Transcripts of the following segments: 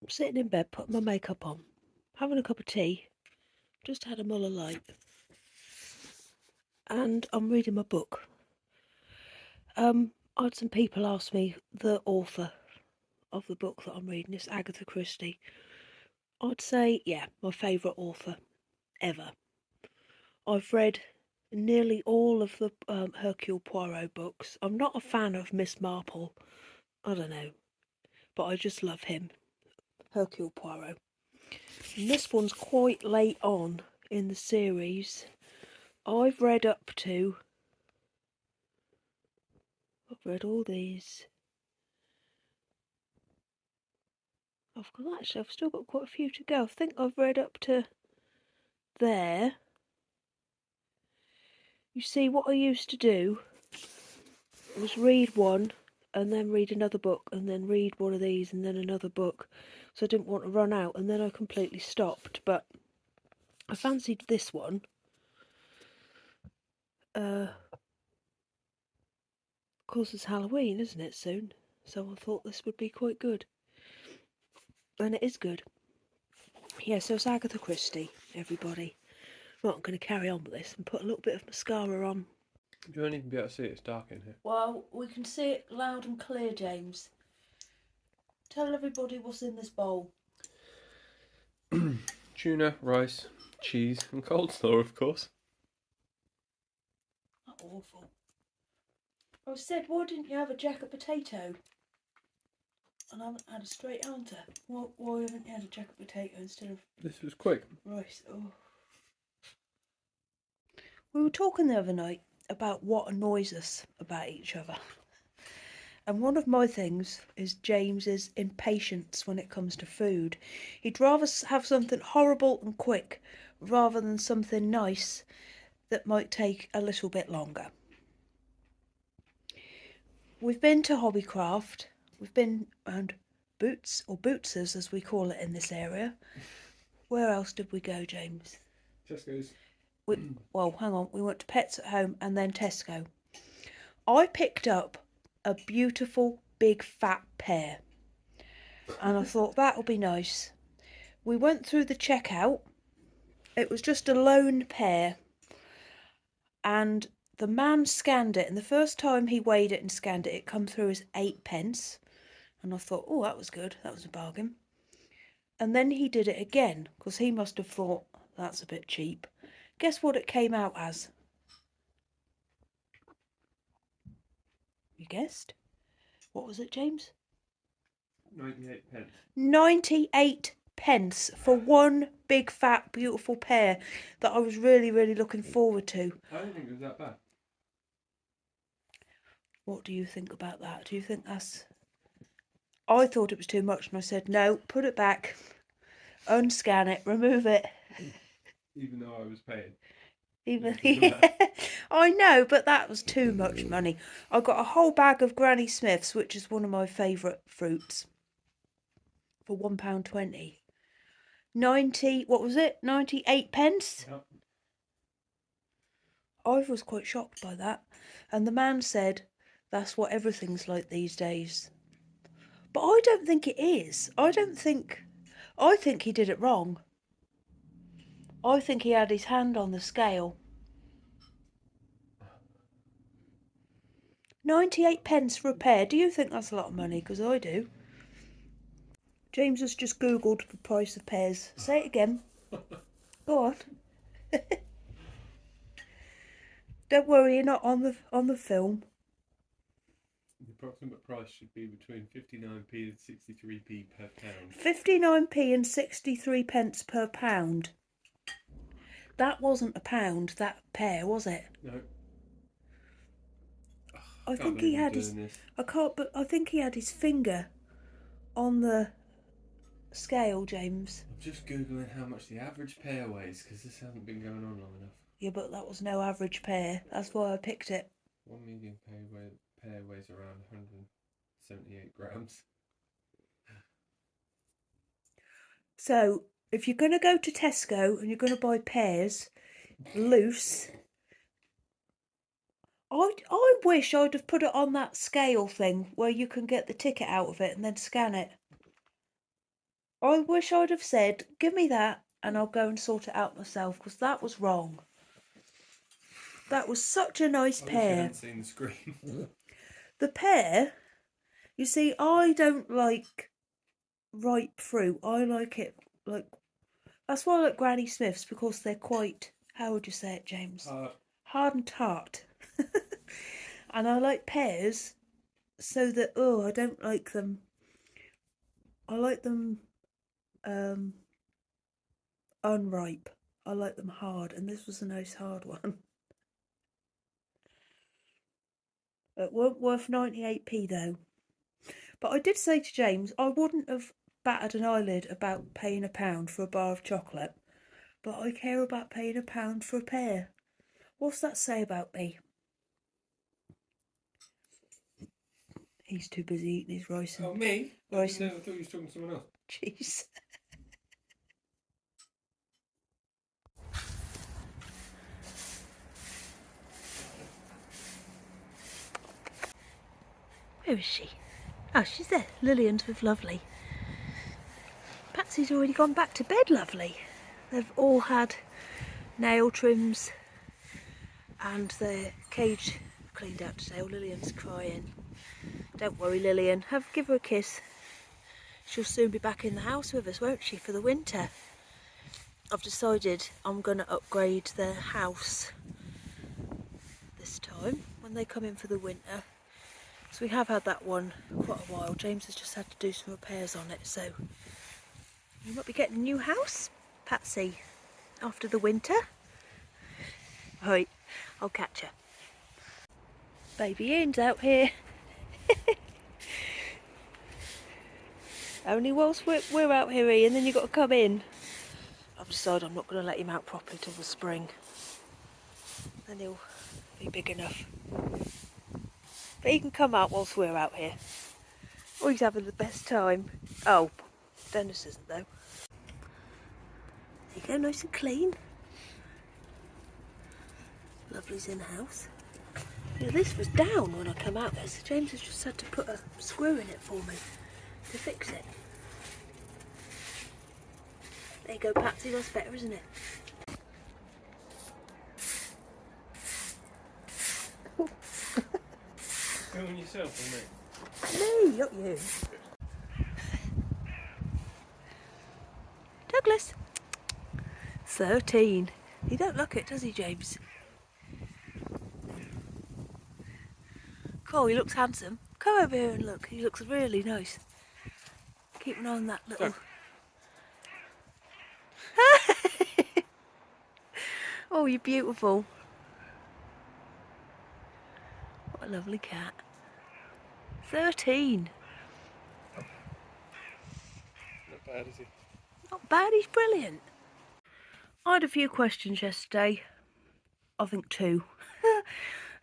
sitting in bed, putting my makeup on, having a cup of tea, just had a Muller Light, and I'm reading my book. I had some people ask me the author of the book that I'm reading. It's Agatha Christie. I'd say, yeah, my favourite author ever. I've read nearly all of the Hercule Poirot books. I'm not a fan of Miss Marple. I don't know, but I just love him, Hercule Poirot. And this one's quite late on in the series. I've read all these. I've still got quite a few to go. I think I've read up to there. You see, what I used to do was read one and then read another book and then read one of these and then another book. So I didn't want to run out, and then I completely stopped. But I fancied this one. Of course, it's Halloween, isn't it, soon? So I thought this would be quite good. And it is good. Yeah, so it's Agatha Christie, everybody. Right, I'm going to carry on with this and put a little bit of mascara on. You won't even be able to see it, it's dark in here. Well, we can see it loud and clear, James. Tell everybody what's in this bowl. Tuna, rice, cheese, and coleslaw, of course. That's awful. I said, why didn't you have a jacket potato? And I haven't had a straight answer. Why haven't you had a jacket potato instead of This was quick. rice? Oh. We were talking the other night about what annoys us about each other. And one of my things is James's impatience when it comes to food. He'd rather have something horrible and quick rather than something nice that might take a little bit longer. We've been to Hobbycraft. We've been around Boots, or Bootsers as we call it in this area. Where else did we go, James? Tesco's. Well, hang on. We went to Pets at Home and then Tesco. I picked up a beautiful big fat pear. And I thought that'll be nice. We went through the checkout. It was just a lone pear. And the man scanned it. And the first time he weighed it and scanned it, it come through as 8p. And I thought, oh, that was good. That was a bargain. And then he did it again, because he must have thought, that's a bit cheap. Guess what it came out as? You guessed? What was it, James? 98p. 98p for one big, fat, beautiful pear that I was really, really looking forward to. I don't think it was that bad. What do you think about that? Do you think that's... I thought it was too much, and I said, no, put it back, unscan it, remove it. Even though I was paying. Even I know, but that was too much money. I got a whole bag of Granny Smiths, which is one of my favourite fruits, for £1.20. 90, what was it? 98p? Yep. I was quite shocked by that. And the man said, that's what everything's like these days. But I don't think it is. I think he did it wrong. I think he had his hand on the scale. 98p for a pear. Do you think that's a lot of money? Because I do. James has just googled the price of pears. Say it again. Go on. Don't worry, you're not on the film. The approximate price should be between 59p and 63p per pound. 59p and 63p per pound. That wasn't a pound, that pear, was it? No. I think he had his... I think he had his finger on the scale, James. I'm just Googling how much the average pear weighs, because this hasn't been going on long enough. Yeah, but that was no average pear. That's why I picked it. One medium pear weighs around 178 grams. So, if you're going to go to Tesco and you're going to buy pears loose... I wish I'd have put it on that scale thing where you can get the ticket out of it and then scan it. I wish I'd have said, give me that and I'll go and sort it out myself, because that was wrong. That was such a nice I wish you pear. hadn't seen the screen. The pear, you see, I don't like ripe fruit. I like it like, that's why I like Granny Smiths, because they're quite, how would you say it, James? Hard and tart. And I like pears so that, oh, I don't like them. I like them unripe. I like them hard, and this was a nice hard one. It weren't worth 98p though. But I did say to James I wouldn't have battered an eyelid about paying £1 for a bar of chocolate, but I care about paying £1 for a pear. What's that say about me? He's too busy eating his rice. Oh, me? Rice. I thought you was talking to someone else. Jeez. Where is she? Oh, she's there. Lillian's with Lovely. Patsy's already gone back to bed, Lovely. They've all had nail trims and their cage cleaned out today. Oh, Lillian's crying. Don't worry, Lillian. Give her a kiss. She'll soon be back in the house with us, won't she, for the winter? I've decided I'm going to upgrade their house this time when they come in for the winter. So we have had that one quite a while. James has just had to do some repairs on it, so you might be getting a new house, Patsy, after the winter. Right, I'll catch her. Baby Ian's out here. Only whilst we're out here, Ian, then you've got to come in. I've decided I'm not going to let him out properly till the spring. Then he'll be big enough. But he can come out whilst we're out here. Oh, he's having the best time. Oh, Dennis isn't though. There you go, nice and clean. Lovely's in the house. Yeah, this was down when I come out there, so James has just had to put a screw in it for me to fix it. There you go, Patsy, that's better, isn't it? Filming yourself or me? Me, not you. Douglas. 13. He don't look it, does he, James? Cool, he looks handsome. Come over here and look. He looks really nice. Keep an eye on that little... Oh, you're beautiful. What a lovely cat. 13. Not bad, is he? Not bad, he's brilliant. I had a few questions yesterday. I think 2.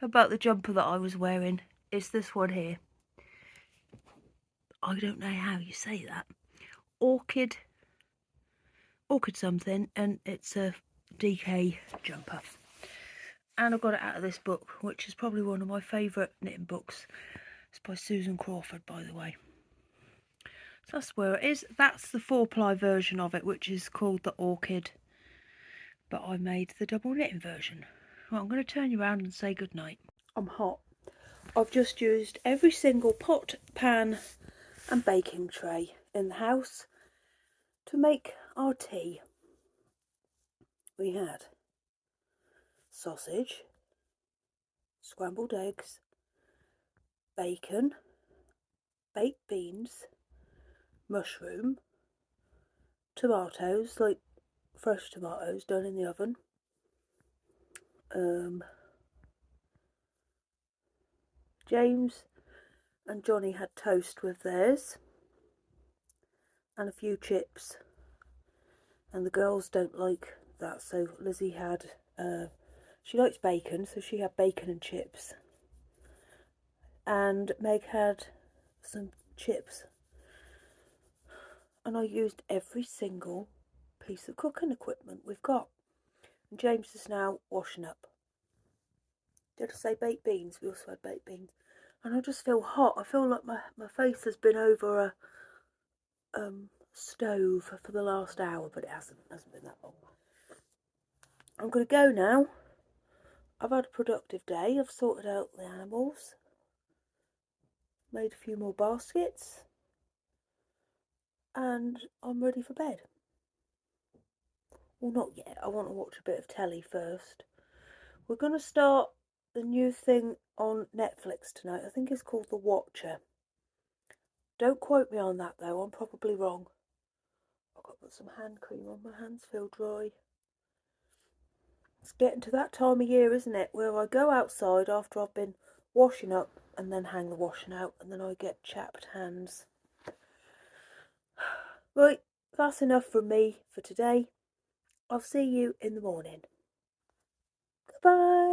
About the jumper that I was wearing. It's this one here. I don't know how you say that. Orchid something, and it's a DK jumper. And I got it out of this book, which is probably one of my favourite knitting books. It's by Susan Crawford, by the way. So that's where it is. That's the 4-ply version of it, which is called the Orchid. But I made the double knitting version. Well, I'm going to turn you around and say goodnight. I'm hot. I've just used every single pot, pan and baking tray in the house to make our tea. We had sausage, scrambled eggs, bacon, baked beans, mushroom, tomatoes, like fresh tomatoes done in the oven, James and Johnny had toast with theirs, and a few chips, and the girls don't like that, so Lizzie had, she likes bacon, so she had bacon and chips, and Meg had some chips, and I used every single piece of cooking equipment we've got, and James is now washing up. Did I say baked beans? We also had baked beans. And I just feel hot. I feel like my face has been over a stove for the last hour, but it hasn't been that long. I'm going to go now. I've had a productive day. I've sorted out the animals, made a few more baskets, and I'm ready for bed. Well, not yet. I want to watch a bit of telly first. We're going to start the new thing on Netflix tonight. I think it's called The Watcher. Don't quote me on that though, I'm probably wrong. I've got to put some hand cream on, my hands feel dry. It's getting to that time of year, isn't it, where I go outside after I've been washing up and then hang the washing out and then I get chapped hands. Right, that's enough from me for today. I'll see you in the morning. Goodbye.